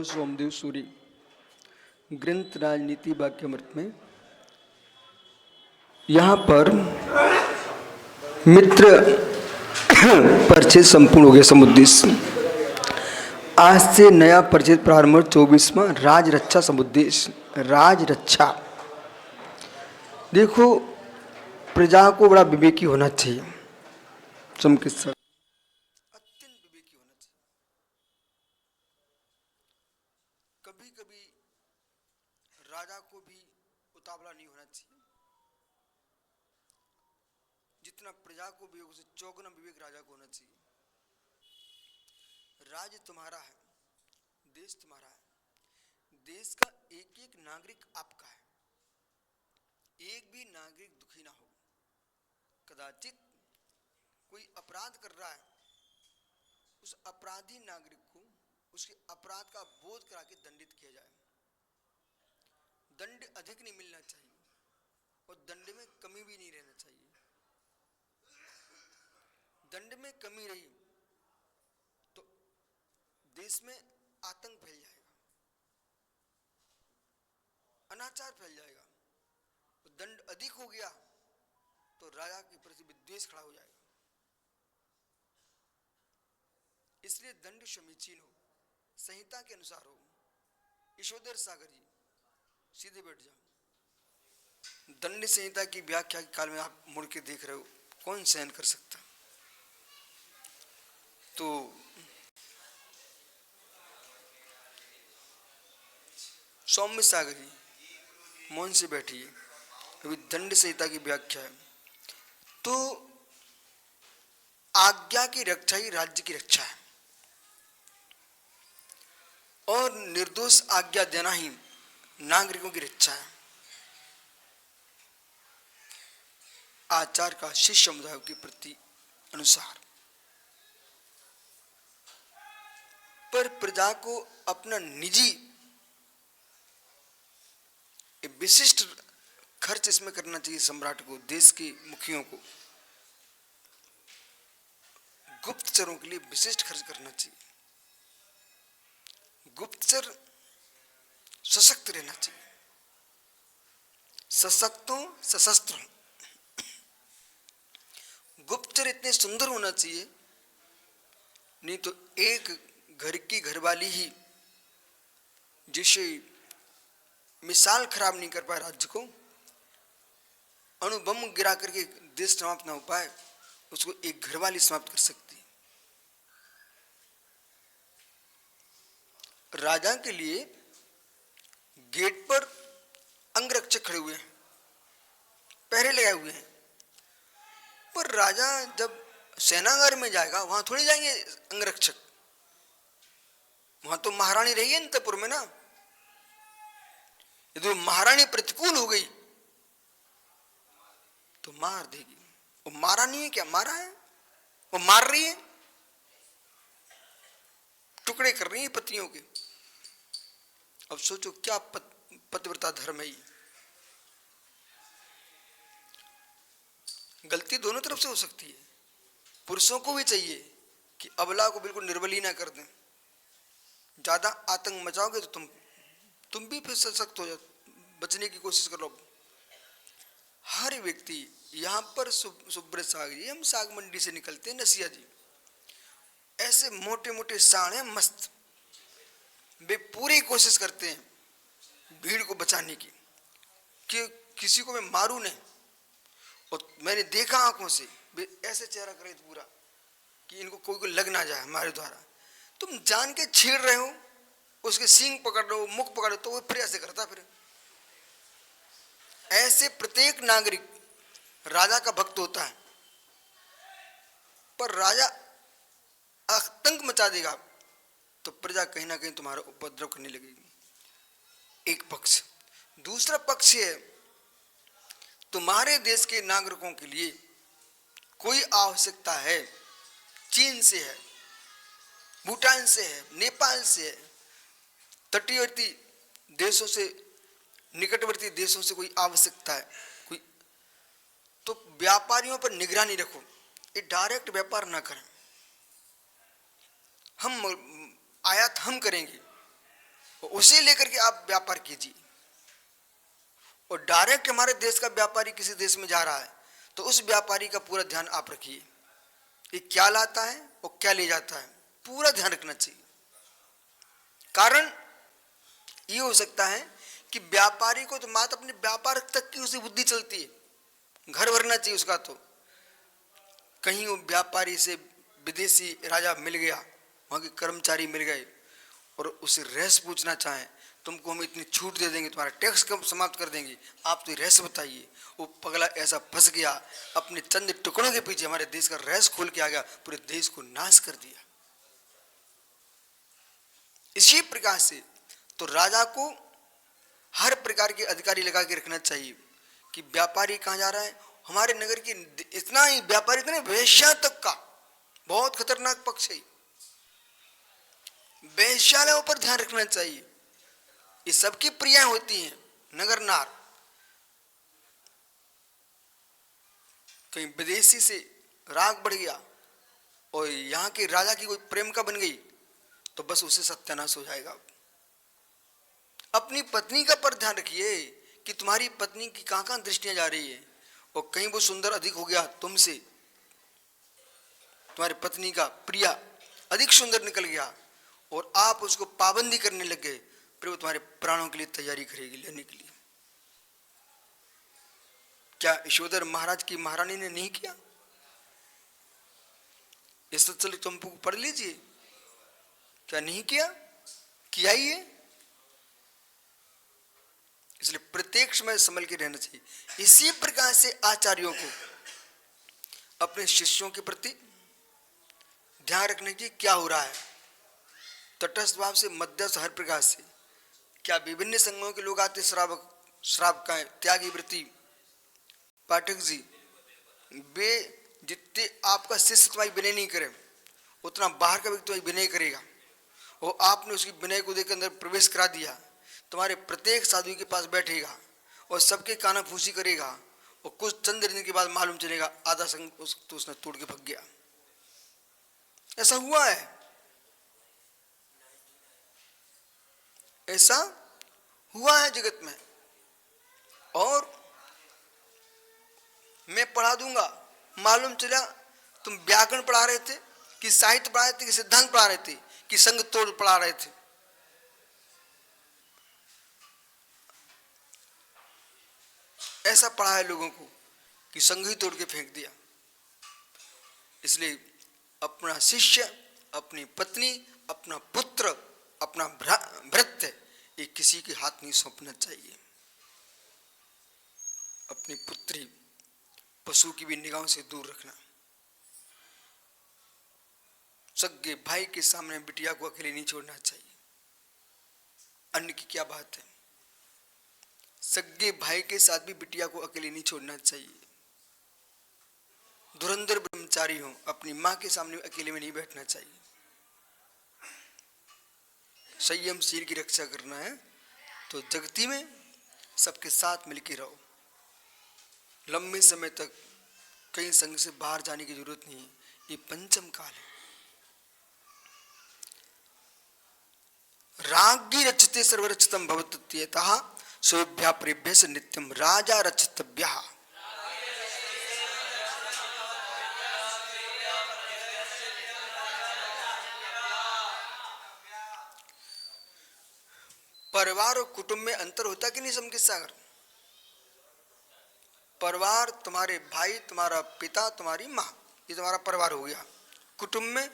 सोमदेव सूरी ग्रंथ राजनीति वाक्यामृत में यहाँ पर मित्र परिचय संपूर्ण हो गया। समुद्देश्य आज से नया परिचय प्रारंभ 24वां राज रक्षा समुद्देश्य। राज रक्षा देखो, प्रजा को बड़ा विवेकी होना चाहिए। चिकित्सक अत्यंत विवेकी होना चाहिए। कभी कभी राजा को भी उतावला नहीं होना चाहिए। जितना प्रजा को विवेक से चौगुना विवेक राजा को होना चाहिए। राज्य तुम्हारा है, देश तुम्हारा है, देश का एक एक नागरिक आपका है। एक भी नागरिक दुखी ना हो। कदाचित कोई अपराध कर रहा है, उस अपराधी नागरिक को उसके अपराध का बोध करा के दंडित किया जाए। दंड अधिक नहीं मिलना चाहिए और दंड में कमी भी नहीं रहना चाहिए। दंड में कमी रही तो देश में आतंक फैल जाएगा, अनाचार फैल जाएगा। तो दंड अधिक हो गया तो राजा के प्रति विद्वेष खड़ा हो जाएगा। इसलिए दंड समीचीन हो, संहिता के अनुसार हो। यशोधर सागर जी सीधे बैठ जाओ। दंड संहिता की व्याख्या के काल में आप मुड़ के देख रहे हो, कौन सहन कर सकता? तो सौम्य सागर जी मौन से बैठिए। अभी दंड संहिता की व्याख्या है। तो आज्ञा की रक्षा ही राज्य की रक्षा है और निर्दोष आज्ञा देना ही नागरिकों की रक्षा है। आचार का शिष्य समुदाय के प्रति अनुसार पर प्रजा को अपना निजी विशिष्ट खर्च इसमें करना चाहिए। सम्राट को, देश के मुखियों को, गुप्तचरों के लिए विशिष्ट खर्च करना चाहिए। गुप्तचर सशक्त रहना चाहिए, सशक्त हो, सशस्त्र हो। गुप्तचर इतने सुंदर होना चाहिए, नहीं तो एक घर की घरवाली ही जिसे मिसाल खराब नहीं कर पाए राज्य को, अणुबम गिरा करके देश समाप्त ना हो पाए, उसको एक घरवाली समाप्त कर सकती है। राजा के लिए गेट पर अंगरक्षक खड़े हुए हैं, पहरे लगाए हुए हैं। पर राजा जब सेनागार में जाएगा वहां थोड़ी जाएंगे अंगरक्षक। वहां तो महारानी रही है अंतपुर में ना। यदि महारानी प्रतिकूल हो गई तो मार देगी। वो मारा नहीं है, क्या मारा है? वो मार रही है, टुकड़े कर रही है पत्नियों के। अब सोचो क्या पतिव्रता धर्म है ये। गलती दोनों तरफ से हो सकती है। पुरुषों को भी चाहिए कि अबला को बिल्कुल निर्बली ना कर दें। ज्यादा आतंक मचाओगे तो तुम भी फिर सशक्त हो जाओ, बचने की कोशिश करो। हर व्यक्ति यहाँ पर सुब्रत साग जी, हम साग मंडी से निकलते हैं, नसिया जी ऐसे मोटे मोटे सांड हैं मस्त। वे पूरी कोशिश करते हैं भीड़ को बचाने की कि किसी को मैं मारूं नहीं। और मैंने देखा आंखों से, वे ऐसे चेहरा करे पूरा कि इनको कोई को लग ना जाए हमारे द्वारा। तुम जान के छेड़ रहे हो, उसके सींग पकड़ रहे हो, मुख पकड़ रहे हो, तो वो फिर ऐसे करता। फिर ऐसे प्रत्येक नागरिक राजा का भक्त होता है। पर राजा आतंक मचा देगा तो प्रजा कहीं ना कहीं तुम्हारा उपद्रव करने लगेगी। एक पक्ष। दूसरा पक्ष है, तुम्हारे देश के नागरिकों के लिए कोई आवश्यकता है, चीन से है, भूटान से है, नेपाल से है, तटीवर्ती देशों से, निकटवर्ती देशों से कोई आवश्यकता है कोई, तो व्यापारियों पर निगरानी रखो। ये डायरेक्ट व्यापार ना करें। हम आयात हम करेंगे, उसे लेकर के आप व्यापार कीजिए। और डायरेक्ट हमारे देश का व्यापारी किसी देश में जा रहा है तो उस व्यापारी का पूरा ध्यान आप रखिए, ये क्या लाता है और क्या ले जाता है, पूरा ध्यान रखना चाहिए। कारण ये हो सकता है कि व्यापारी को तो मात्र अपने व्यापार तक की उसी बुद्धि चलती है, घर भरना चाहिए उसका। तो कहीं वो व्यापारी से विदेशी राजा मिल गया, वहां के कर्मचारी मिल गए और उसे रहस्य पूछना चाहे, तुमको हम इतनी छूट दे देंगे, तुम्हारा टैक्स कब समाप्त कर देंगे, आप तो रहस्य बताइए। वो पगला ऐसा फंस गया अपने चंद टुकड़ों के पीछे, हमारे देश का रहस्य खोल के आ गया, पूरे देश को नाश कर दिया। इसी प्रकार से तो राजा को हर प्रकार के अधिकारी लगा के रखना चाहिए कि व्यापारी कहाँ जा रहा है। हमारे नगर की इतना ही व्यापारी, इतने वेश्या तक का बहुत खतरनाक पक्ष है, वेश्यालयों पर ध्यान रखना चाहिए। ये सबकी प्रिया होती हैं, नगर नार। कहीं विदेशी से राग बढ़ गया और यहाँ के राजा की कोई प्रेम का बन गई तो बस उसे सत्यानाश हो जाएगा। अपनी पत्नी का पर ध्यान रखिए कि तुम्हारी पत्नी की कहां कहां दृष्टियां जा रही है, और कहीं वो सुंदर अधिक हो गया तुमसे, तुम्हारी पत्नी का प्रिया अधिक सुंदर निकल गया और आप उसको पाबंदी करने लग गए, फिर वो तुम्हारे प्राणों के लिए तैयारी करेगी लेने के लिए। क्या यशोधर महाराज की महारानी ने नहीं किया? ये सत्सलित तुम पढ़ लीजिए, क्या नहीं किया? किया ही है। इसलिए प्रत्येक समय संभल के रहना चाहिए। इसी प्रकार से आचार्यों को अपने शिष्यों के प्रति ध्यान रखने की क्या हो रहा है, तटस्थ भाव से, मध्यस्थ, हर प्रकार से। क्या विभिन्न संघों के लोग आते, श्रावक का त्यागी वृत्ति पाठक जी, वे जितने आपका शिष्य तुम्हारी विनय नहीं करे उतना बाहर का व्यक्ति तुम्हारी विनय करेगा, और आपने उसकी विनय को देकर अंदर प्रवेश करा दिया, तुम्हारे प्रत्येक साधु के पास बैठेगा और सबके काना फूसी करेगा, और कुछ चंद दिन के बाद मालूम चलेगा आधा संग तो उसने तोड़ के भाग गया। ऐसा हुआ है, ऐसा हुआ है जगत में। और मैं पढ़ा दूंगा, मालूम चला तुम व्याकरण पढ़ा रहे थे कि साहित्य पढ़ा रहे थे कि सिद्धांत पढ़ा रहे थे कि संग तोड़ पढ़ा रहे थे। ऐसा पढ़ा है लोगों को कि संग ही तोड़ के फेंक दिया। इसलिए अपना शिष्य, अपनी पत्नी, अपना पुत्र, अपना भृत्य, ये किसी के हाथ नहीं सौंपना चाहिए। अपनी पुत्री पशु की भी निगाहों से दूर रखना। सगे भाई के सामने बिटिया को अकेले नहीं छोड़ना चाहिए। अन्य की क्या बात है, सगे भाई के साथ भी बिटिया को अकेले नहीं छोड़ना चाहिए। धुरंधर ब्रह्मचारी हो, अपनी मां के सामने अकेले में नहीं बैठना चाहिए। संयमशील की रक्षा करना है तो जगती में सबके साथ मिलकर रहो। लंबे समय तक कहीं संग से बाहर जाने की जरूरत नहीं है, ये पंचम काल है। राज्ञी रचते सर्वरचितम भवत्यतः सोभ्या प्रेभ्य से नित्यम राजा रचितव्यः। परिवार और कुटुंब में अंतर होता कि नहीं समकित सागर? परिवार तुम्हारे भाई, तुम्हारा पिता, तुम्हारी माँ, ये तुम्हारा परिवार हो गया। कुटुंब में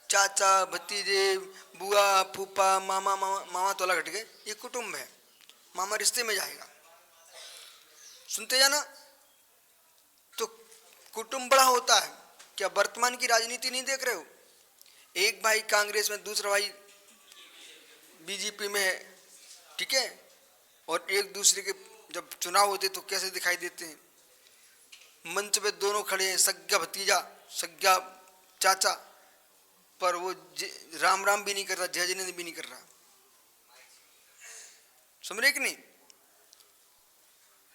चाचा, भतीजे, बुआ, फूफा, मामा, मामा तो अलग हट गए, ये कुटुंब है। मामा रिश्ते में जाएगा, सुनते जाना। तो कुटुंब बड़ा होता है। क्या वर्तमान की राजनीति नहीं देख रहे हो? एक भाई कांग्रेस में, दूसरा भाई बीजेपी में है, ठीक है, और एक दूसरे के जब चुनाव होते तो कैसे दिखाई देते हैं। मंच पे दोनों खड़े हैं, सग्गा भतीजा, सग्गा चाचा, पर वो राम राम भी नहीं कर रहा, जय जय भी नहीं कर रहा। समझ रहे कि नहीं?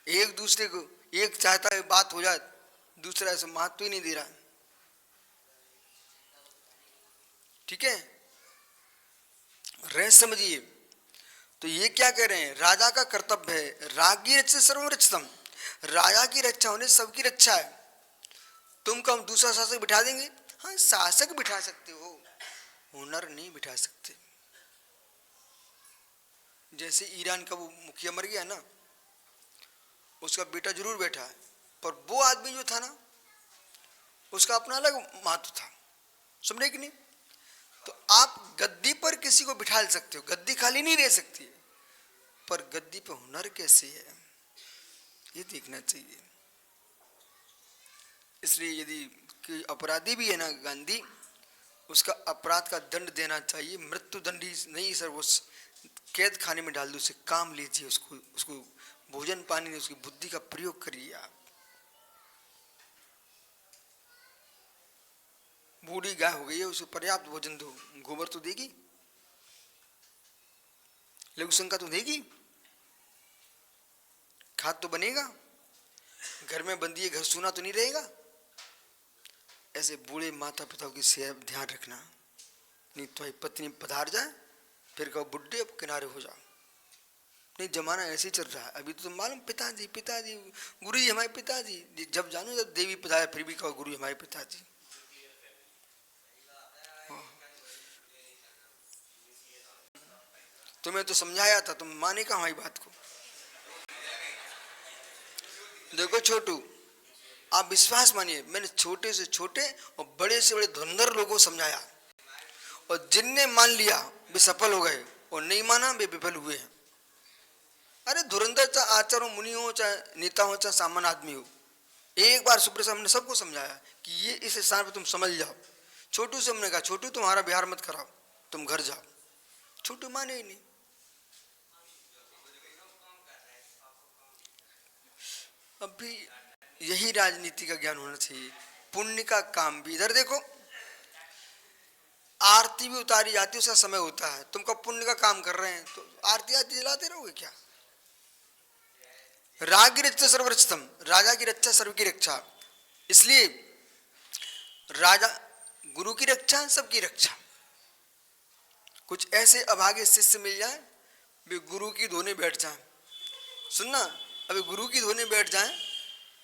एक दूसरे को, एक चाहता है बात हो जाए, दूसरा ऐसे महत्व ही नहीं दे रहा। ठीक है, रह समझिए। तो ये क्या कह रहे हैं, राजा का कर्तव्य है राज्ञी रक्षा सर्वम रक्षितम, राजा की रक्षा होने सबकी रक्षा है। तुम कम दूसरा शासक बिठा देंगे, हाँ शासक बिठा सकते हो, हुनर नहीं बिठा सकते। जैसे ईरान का वो मुखिया मर गया ना, उसका बेटा जरूर बैठा है, पर वो आदमी जो था ना उसका अपना अलग महत्व था, समझे कि नहीं। तो आप गद्दी पर किसी को बिठा सकते हो, गद्दी खाली नहीं रह सकती है, पर गद्दी पर हुनर कैसे है ये देखना चाहिए। इसलिए यदि कोई अपराधी भी है ना गांधी, उसका अपराध का दंड देना चाहिए, मृत्यु दंड ही नहीं सर, वो कैद खाने में डाल दो, उसे काम लीजिए, उसको भोजन पानी उसकी बुद्धि का प्रयोग करिए। आप बूढ़ी गाय हो गई है, उसे पर्याप्त भोजन दो, गोबर तो देगी, लघु शंका तो देगी, खाद तो बनेगा, घर में बंदी है, घर सूना तो नहीं रहेगा। ऐसे बूढ़े माता पिता की सेवा ध्यान रखना, नहीं तो पत्नी पधार जाए फिर कहो बुढ़े अब किनारे हो जाओ, नहीं जमाना ऐसे ही चल रहा है। अभी तो मालूम पिताजी पिताजी गुरु जी हमारे पिताजी, जब जानो जब देवी पधारे फिर भी कहो गुरु हमारे पिताजी। तुम्हें तो समझाया था, तुम माने कहाँ हमारी बात को। देखो छोटू, आप विश्वास मानिए, मैंने छोटे से छोटे और बड़े से बड़े धुरंधर लोगों को समझाया, और जिनने मान लिया वे सफल हो गए, और नहीं माना वे विफल हुए हैं। अरे धुरंधर चाहे आचार्य हो, मुनि हो, चाहे नेता हो, चाहे सामान्य आदमी हो, एक बार सुप्रेसा हमने सबको समझाया कि ये इस स्थान पर तुम समझ जाओ। छोटू से हमने कहा छोटू तुम्हारा बिहार मत कराओ, तुम घर जाओ, छोटू माने ही नहीं। अभी यही राजनीति का ज्ञान होना चाहिए। पुण्य का काम भी, इधर देखो आरती भी उतारी जाती है, उसका समय होता है, तुम कब पुण्य का काम कर रहे हैं तो आरती आरती जलाते रहोगे क्या। राग की रक्षा सर्वरक्षितम, राजा की रक्षा सर्व की रक्षा, इसलिए राजा गुरु की रक्षा सबकी रक्षा। कुछ ऐसे अभागे शिष्य मिल जाए वे गुरु की धोने बैठ जाए, सुनना अभी गुरु की धोने बैठ जाए,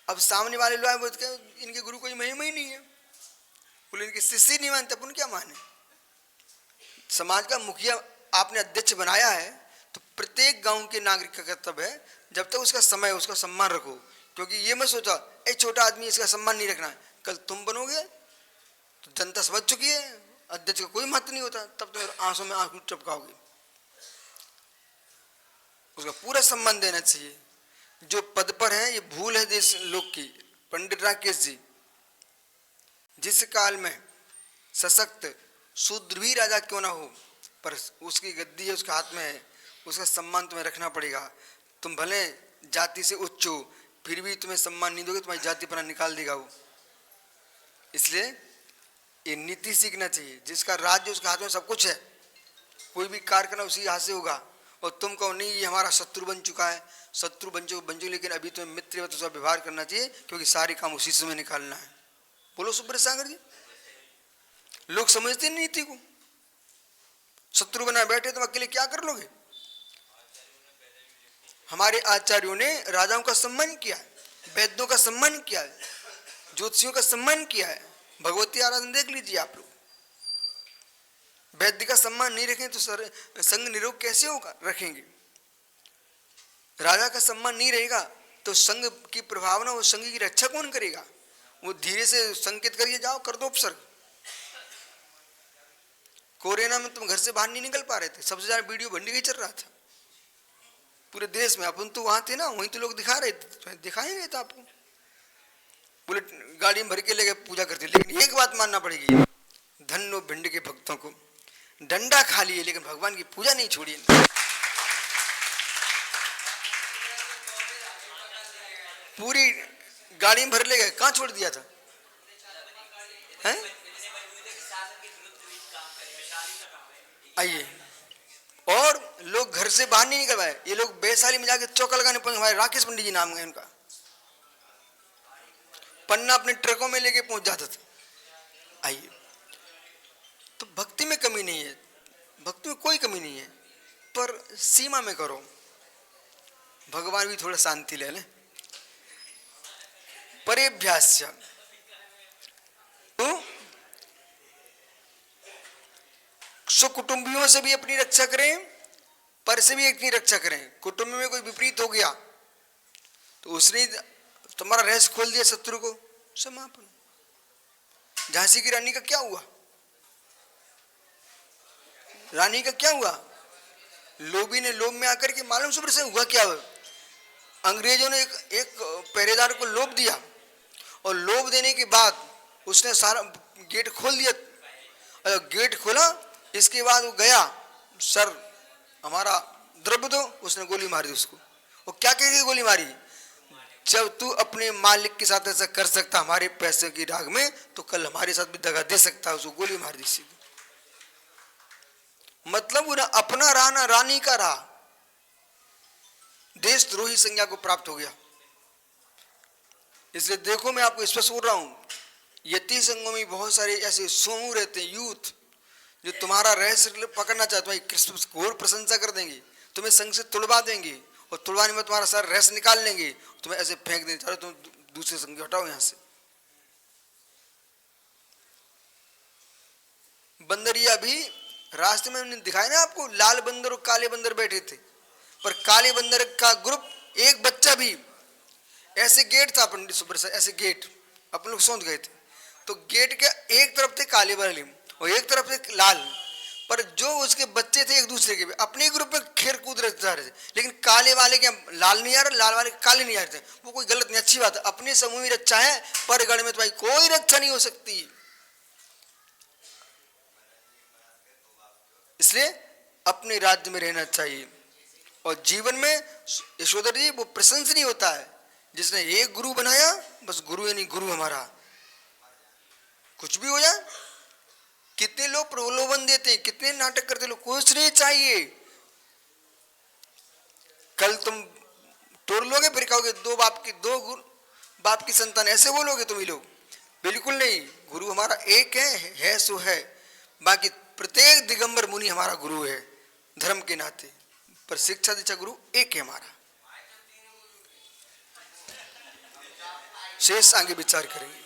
अब सामने वाले लोग बोलते हैं इनके गुरु कोई महिमा ही नहीं है, बोले इनके शिष्य नहीं मानते, अपन क्या माने। समाज का मुखिया आपने अध्यक्ष बनाया है तो प्रत्येक गांव के नागरिक का कर्तव्य है जब तक उसका समय है उसका सम्मान रखो, क्योंकि ये मत सोचा एक छोटा आदमी इसका सम्मान नहीं रखना है, कल तुम बनोगे तो जनता समझ चुकी है अध्यक्ष का कोई महत्व नहीं होता, तब तो आंसू में आंसू टपकाओगे। उसका पूरा सम्मान देना चाहिए। जो पद पर है ये भूल है देश लोग की। पंडित राकेश जी, जिस काल में सशक्त शूद्र भी राजा क्यों ना हो, पर उसकी गद्दी है उसके हाथ में है, उसका सम्मान तुम्हें रखना पड़ेगा। तुम भले जाति से उच्च हो फिर भी तुम्हें सम्मान नहीं दोगे, तुम्हारी जाति पना निकाल देगा वो। इसलिए ये नीति सीखना चाहिए, जिसका राज्य उसके हाथ में सब कुछ है, कोई भी कार्य करना उसी हाथ से होगा। और तुम कहो नहीं ये हमारा शत्रु बन चुका है, शत्रु बन चुके लेकिन अभी तुम्हें मित्र तो व्यवहार करना चाहिए, क्योंकि सारे काम उसी समय निकालना है। बोलो सुब्रत सागर जी, लोग समझते नहीं नीति को, शत्रु बना बैठे तुम अकेले क्या कर लोगे। हमारे आचार्यों ने राजाओं का सम्मान किया है, वैद्यों का सम्मान किया है, ज्योतिषियों का सम्मान किया है। भगवती आराधना देख लीजिए आप लोग, वैद्य का सम्मान नहीं रखें तो संघ निरोग कैसे होगा, रखेंगे। राजा का सम्मान नहीं रहेगा तो संघ की प्रभावना, वो संघ की रक्षा कौन करेगा। वो धीरे से संकेत करिए जाओ कर दो उपसर्ग। कोरोना में तुम घर से बाहर नहीं निकल पा रहे थे, सबसे ज्यादा वीडियो भंडी का चल रहा था पूरे देश में। अपन तो वहां थे ना, वहीं तो लोग दिखा रहे थे, दिखाए नहीं था आपको, बुलेट गाड़ी में भर के लेके पूजा करते। लेकिन एक बात मानना पड़ेगी, धन्य भिंड के भक्तों को, डंडा खा लिए लेकिन भगवान की पूजा नहीं छोड़ी। पूरी गाड़ी में भर ले गए, कहाँ छोड़ दिया था हैं? आइए, और लोग घर से बाहर नहीं निकल पाए। ये लोग वैशाली में जाके चौका लगाने पहुंचे, हमारे राकेश पंडित जी नाम है उनका, पन्ना अपने ट्रकों में लेके पहुंच जाता था। आइए, तो भक्ति में कमी नहीं है, भक्ति में कोई कमी नहीं है। पर सीमा में करो। भगवान भी थोड़ा शांति ले लें। परेभ्यास्य, तो कुटुंबियों से भी अपनी रक्षा करें, पर से भी अपनी रक्षा करें। कुटुंब में कोई विपरीत हो गया तो उसने तुम्हारा रहस्य खोल दिया शत्रु को, समापन। झांसी की रानी का क्या हुआ? रानी का क्या हुआ? लोभी ने लोभ में आकर के, मालूम सुपर से हुआ क्या हुआ? अंग्रेजों ने एक पहरेदार को लोभ दिया और लोभ देने के बाद उसने सारा गेट खोल दिया। गेट खोला, इसके बाद वो गया, सर हमारा द्रव्य दो, उसने गोली मारी उसको। वो क्या कह के गोली मारी? जब तू अपने मालिक के साथ ऐसा कर सकता हमारे पैसे की राग में, तो कल हमारे साथ भी दगा दे सकता है। उसको गोली मार दी सीधी। मतलब वो ना अपना रहा ना रानी का रहा, देशद्रोही संज्ञा को प्राप्त हो गया। इसलिए देखो, मैं आपको स्पष्ट बोल रहा हूं, यति संघों में बहुत सारे ऐसे समूह रहते हैं, यूथ, जो तुम्हारा रहस्य पकड़ना चाहते हैं, क्रिसमस घोर प्रशंसा कर देंगे, तुम्हें संघ से तुड़वा देंगे और तुड़वाने में तुम्हारा सारा रहस्य निकाल लेंगे, तुम्हें ऐसे फेंक देंगे, चलो तुम दूसरे संघ हटाओ यहां से। बंदरिया भी रास्ते में दिखाया ना आपको, लाल बंदर और काले बंदर बैठे थे, पर काले बंदर का ग्रुप, एक बच्चा भी, ऐसे गेट था पंडित सुब्रत, ऐसे गेट अपन लोग सौंध गए थे, तो गेट के एक तरफ थे काले वाले और एक तरफ थे लाल, पर जो उसके बच्चे थे एक दूसरे के भी अपने ग्रुप में खेर कूद जा रहे थे, लेकिन काले वाले के लाल नहीं आ रहा, लाल वाले काले नहीं आ रहे थे। वो कोई गलत नहीं, अच्छी बात है, अपने समूह में रक्षा है, पर गढ़ में तो भाई कोई रक्षा नहीं हो सकती। इसलिए अपने राज्य में रहना चाहिए। और जीवन में यशोधर जी, वो प्रशंसनीय होता है जिसने एक गुरु बनाया, बस गुरु यानी गुरु हमारा, कुछ भी हो जाए। कितने लोग प्रलोभन देते हैं, कितने नाटक करते लोग, कुछ नहीं चाहिए। कल तुम तोड़ लोगे, फिर कहोगे दो बाप की संतान, ऐसे बोलोगे तुम ही लोग? बिल्कुल नहीं, गुरु हमारा एक है सो है। बाकी प्रत्येक दिगंबर मुनि हमारा गुरु है धर्म के नाते, पर शिक्षा दीक्षा गुरु एक है हमारा। शेष आगे विचार करेंगे।